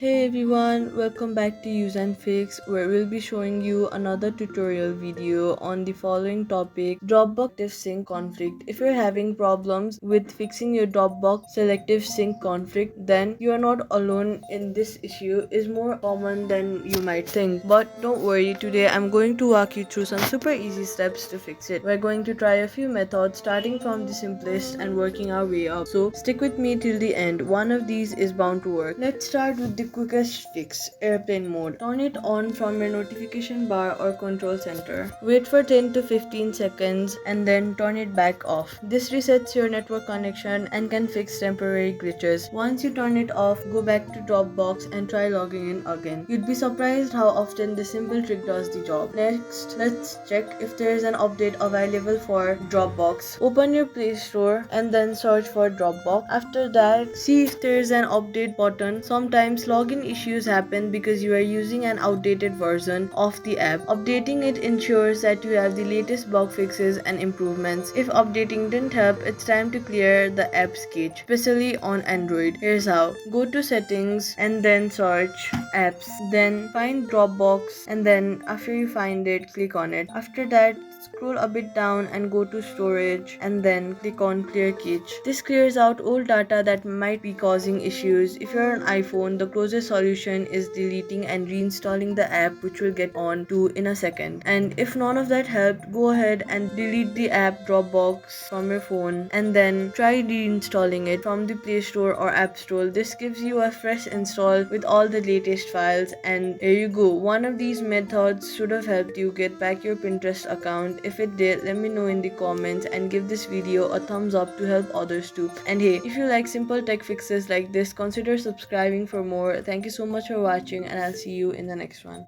Hey everyone, welcome back to useNfix, where we'll be showing you another tutorial video on the following topic: Dropbox selective sync conflict. If you're having problems with fixing your Dropbox selective sync conflict, then you are not alone in this issue. It's more common than you might think. But don't worry, today I'm going to walk you through some super easy steps to fix it. We're going to try a few methods starting from the simplest and working our way up. So stick with me till the end. One of these is bound to work. Let's start with the quickest fix: airplane mode. Turn it on from your notification bar or control center. Wait for 10 to 15 seconds and then turn it back off. This resets your network connection and can fix temporary glitches. Once you turn it off, go back to Dropbox and try logging in again. You'd be surprised how often this simple trick does the job. Next, let's check if there is an update available for Dropbox. Open your Play Store and then search for Dropbox. After that, see if there is an update button. Sometimes login issues happen because you are using an outdated version of the app. Updating it ensures that you have the latest bug fixes and improvements. If updating didn't help, it's time to clear the app's cache, especially on Android. Here's how. Go to settings and then search apps. Then find Dropbox, and then after you find it, click on it. After that, scroll a bit down and go to storage and then click on clear cache. This clears out old data that might be causing issues. If you're on iPhone, the closest solution is deleting and reinstalling the app, which we'll get on to in a second. And if none of that helped, go ahead and delete the app Dropbox from your phone and then try reinstalling it from the Play Store or App Store. This gives you a fresh install with all the latest files, and here you go. One of these methods should have helped you get back your Pinterest account. If it did, let me know in the comments and give this video a thumbs up to help others too. And hey, if you like simple tech fixes like this, consider subscribing for more. Thank you so much for watching, and I'll see you in the next one.